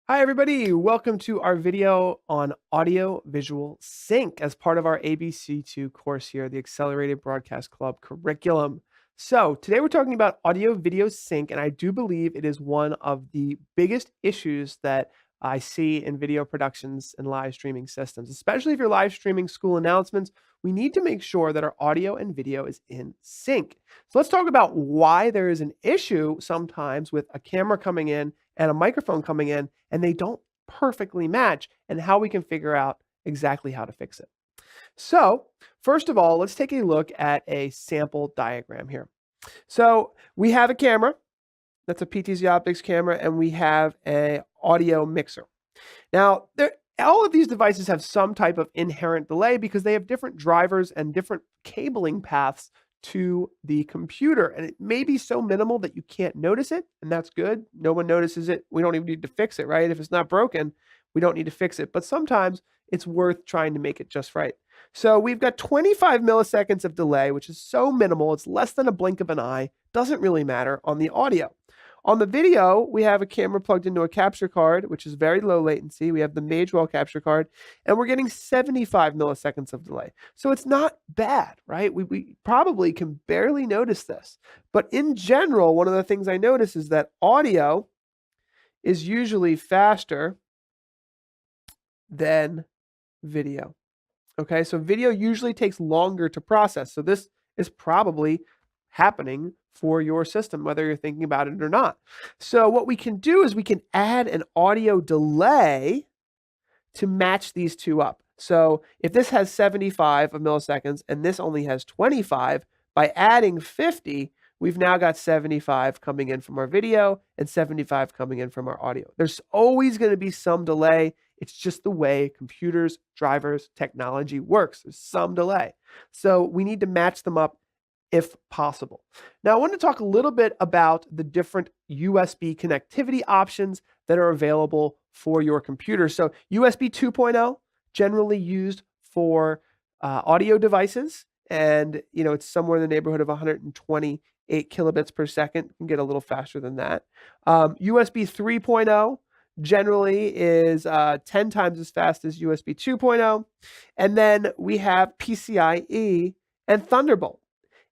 Hi, everybody. Welcome to our video on audio visual sync as part of our ABC2 course here, the Accelerated Broadcast Club curriculum. So today we're talking about audio video sync, and I do believe it is one of the biggest issues that I see in video productions and live streaming systems, especially if you're live streaming school announcements. We need to make sure that our audio and video is in sync. So let's talk about why there is an issue sometimes with a camera coming in and a microphone coming in, and they don't perfectly match, and how we can figure out exactly how to fix it. So first of all, let's take a look at a sample diagram here. So we have a camera, that's a PTZ Optics camera, and we have an audio mixer. Now, all of these devices have some type of inherent delay because they have different drivers and different cabling paths to the computer. And it may be so minimal that you can't notice it, and that's good. No one notices it. We don't even need to fix it, right? If it's not broken, we don't need to fix it. But sometimes it's worth trying to make it just right. So we've got 25 milliseconds of delay, which is so minimal. It's less than a blink of an eye. Doesn't really matter on the audio. On the video, we have a camera plugged into a capture card, which is very low latency. We have the Magewell capture card, and we're getting 75 milliseconds of delay. So it's not bad, right? We probably can barely notice this. But in general, one of the things I notice is that audio is usually faster than video. Okay, so video usually takes longer to process. So this is probably happening for your system, whether you're thinking about it or not. So what we can do is we can add an audio delay to match these two up. So if this has 75 milliseconds and this only has 25, by adding 50, we've now got 75 coming in from our video and 75 coming in from our audio. There's always going to be some delay. It's just the way computers, drivers, technology works. There's some delay. So we need to match them up if possible. Now, I want to talk a little bit about the different USB connectivity options that are available for your computer. So USB 2.0, generally used for audio devices, and it's somewhere in the neighborhood of 128 kilobits per second. You can get a little faster than that. USB 3.0 generally is 10 times as fast as USB 2.0. And then we have PCIe and Thunderbolt.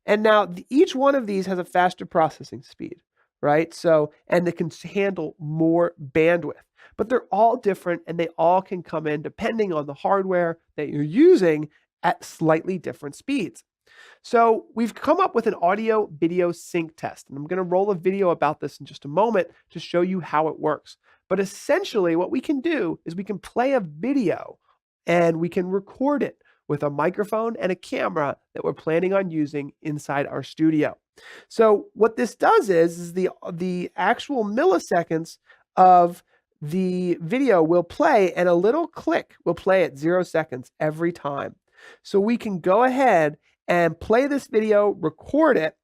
And now each one of these has a faster processing speed, right? So, and it can handle more bandwidth, but they're all different and they all can come in depending on the hardware that you're using at slightly different speeds. So we've come up with an audio video sync test, and I'm going to roll a video about this in just a moment to show you how it works. But essentially what we can do is we can play a video and we can record it with a microphone and a camera that we're planning on using inside our studio. So what this does is the actual milliseconds of the video will play, and a little click will play at 0 seconds every time. So we can go ahead and play this video, record it,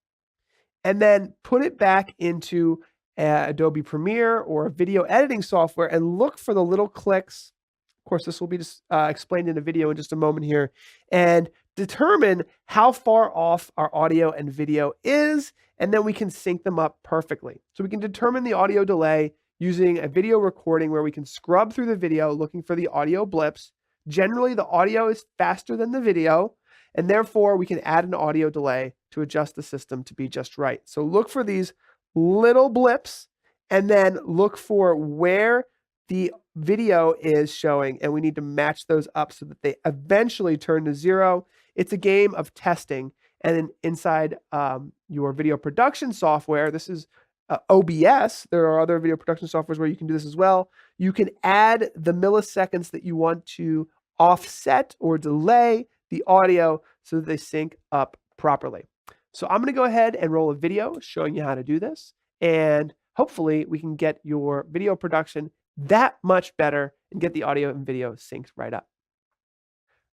and then put it back into Adobe Premiere or a video editing software and look for the little clicks. Of course, this will be explained in a video in just a moment here, and determine how far off our audio and video is, and then we can sync them up perfectly. So we can determine the audio delay using a video recording where we can scrub through the video looking for the audio blips. Generally, the audio is faster than the video, and therefore we can add an audio delay to adjust the system to be just right. So look for these little blips and then look for where the video is showing, and we need to match those up so that they eventually turn to 0. It's a game of testing, and then inside your video production software, this is OBS. There are other video production softwares where you can do this as well. You can add the milliseconds that you want to offset or delay the audio so that they sync up properly. So I'm going to go ahead and roll a video showing you how to do this, and hopefully we can get your video production that much better and get the audio and video synced right up.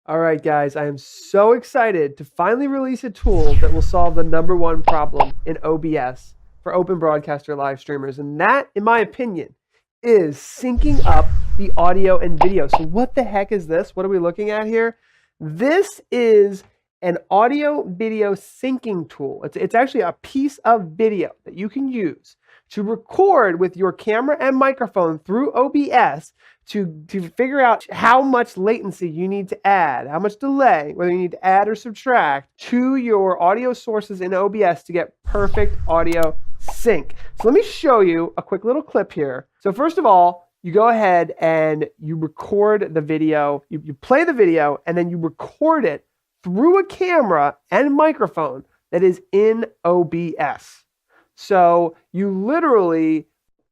All right, guys, I am so excited to finally release a tool that will solve the #1 problem in OBS for open broadcaster live streamers. And that, in my opinion, is syncing up the audio and video. So what the heck is this? What are we looking at here? This is an audio video syncing tool. It's actually a piece of video that you can use to record with your camera and microphone through OBS to figure out how much latency you need to add, how much delay, whether you need to add or subtract to your audio sources in OBS to get perfect audio sync. So let me show you a quick little clip here. So first of all, you go ahead and you record the video, you play the video, and then you record it through a camera and microphone that is in OBS. So you literally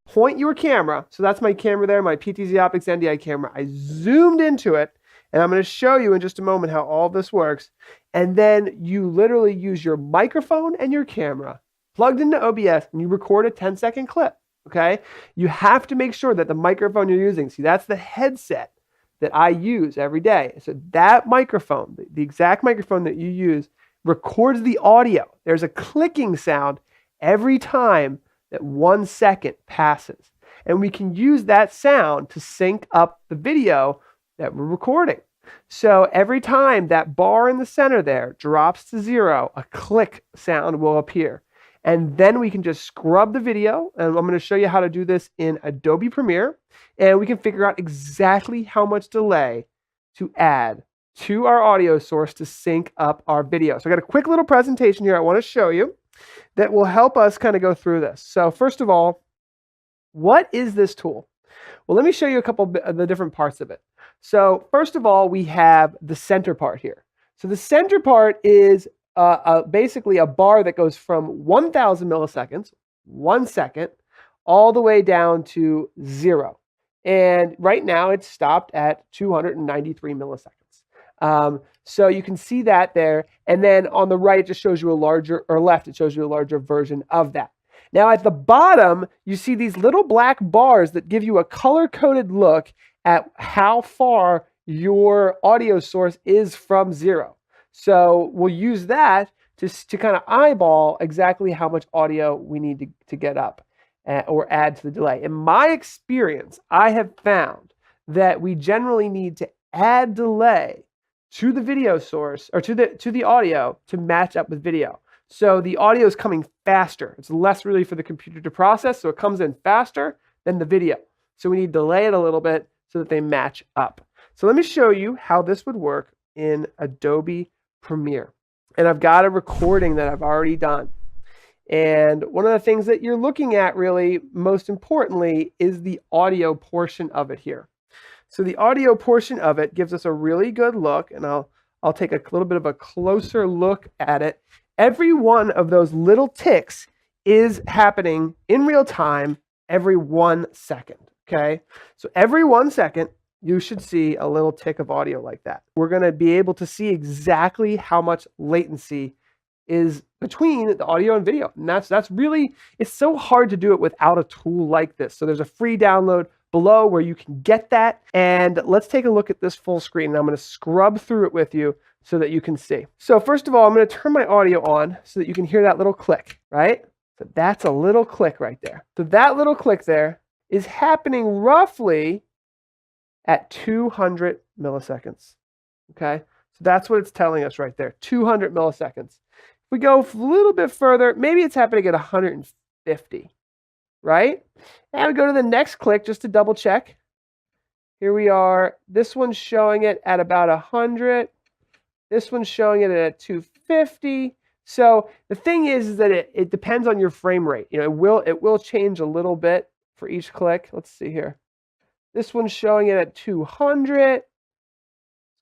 point your camera. So that's my camera there, my PTZ Optics NDI camera. I zoomed into it, and I'm going to show you in just a moment how all this works. And then you literally use your microphone and your camera plugged into OBS, and you record a 10-second clip. Okay, you have to make sure that the microphone you're using, see, that's the headset that I use every day. So that microphone, the exact microphone that you use, records the audio. There's a clicking sound every time that 1 second passes. And we can use that sound to sync up the video that we're recording. So every time that bar in the center there drops to 0, a click sound will appear. And then we can just scrub the video, and I'm going to show you how to do this in Adobe Premiere, and we can figure out exactly how much delay to add to our audio source to sync up our video. So I got a quick little presentation here I want to show you that will help us kind of go through this. So first of all, what is this tool? Well, let me show you a couple of the different parts of it. So first of all, we have the center part here. So the center part is basically a bar that goes from 1,000 milliseconds, 1 second, all the way down to 0. And right now it's stopped at 293 milliseconds. So you can see that there. And then on the right, it just shows you a larger, or left, it shows you a larger version of that. Now at the bottom, you see these little black bars that give you a color-coded look at how far your audio source is from 0. So we'll use that to kind of eyeball exactly how much audio we need to get up or add to the delay. In my experience, I have found that we generally need to add delay to the video source or to the audio to match up with video. So the audio is coming faster. It's less really for the computer to process, so it comes in faster than the video. So we need to delay it a little bit so that they match up. So let me show you how this would work in Adobe Premiere. And I've got a recording that I've already done. And one of the things that you're looking at really most importantly is the audio portion of it here. So the audio portion of it gives us a really good look, and I'll take a little bit of a closer look at it. Every one of those little ticks is happening in real time every 1 second. Okay, so every 1 second you should see a little tick of audio like that. We're going to be able to see exactly how much latency is between the audio and video. And that's really, it's so hard to do it without a tool like this. So there's a free download below where you can get that. And let's take a look at this full screen. And I'm going to scrub through it with you so that you can see. So first of all, I'm going to turn my audio on so that you can hear that little click, right? So that's a little click right there. So that little click there is happening roughly at 200 milliseconds, okay? So that's what it's telling us right there, 200 milliseconds. If we go a little bit further, maybe it's happening at 150, right? And we go to the next click just to double check. Here we are. This one's showing it at about 100. This one's showing it at 250. So the thing is that it depends on your frame rate. You know, it will change a little bit for each click. Let's see here. This one's showing it at 200. Let's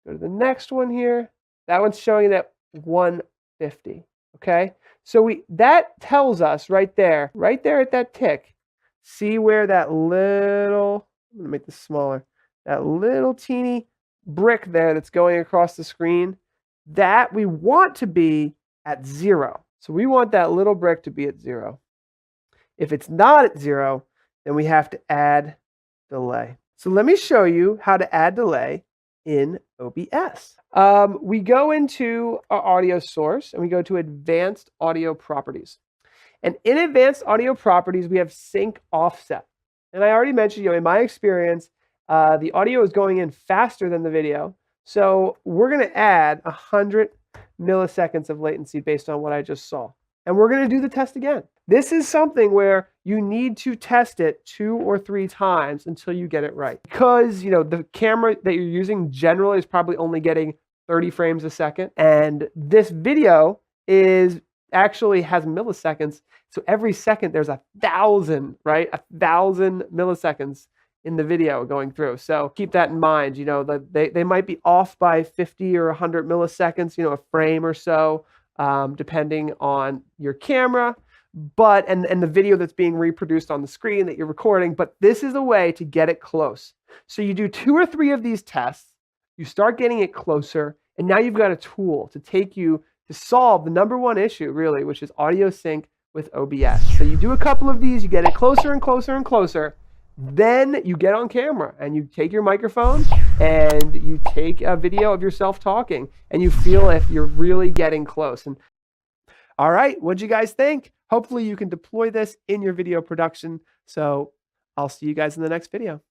go to the next one here. That one's showing it at 150. Okay, so that tells us right there at that tick. See where that little, I'm gonna make this smaller, that little teeny brick there that's going across the screen, that we want to be at 0. So we want that little brick to be at 0. If it's not at 0, then we have to add delay. So let me show you how to add delay in OBS. We go into our audio source and we go to Advanced Audio Properties. And in Advanced Audio Properties, we have Sync Offset. And I already mentioned, in my experience, the audio is going in faster than the video. So we're going to add 100 milliseconds of latency based on what I just saw. And we're going to do the test again. This is something where you need to test it 2 or 3 times until you get it right. Because, the camera that you're using generally is probably only getting 30 frames a second. And this video actually has milliseconds. So every second there's 1,000, right? 1,000 milliseconds in the video going through. So keep that in mind. They might be off by 50 or 100 milliseconds, a frame or so, depending on your camera. But and the video that's being reproduced on the screen that you're recording, but this is a way to get it close. So you do 2 or 3 of these tests, you start getting it closer, and now you've got a tool to take you to solve the number one issue, really, which is audio sync with OBS. So you do a couple of these, you get it closer and closer and closer, then you get on camera and you take your microphone and you take a video of yourself talking, and you feel if you're really getting close. And all right, what'd you guys think? Hopefully you can deploy this in your video production. So I'll see you guys in the next video.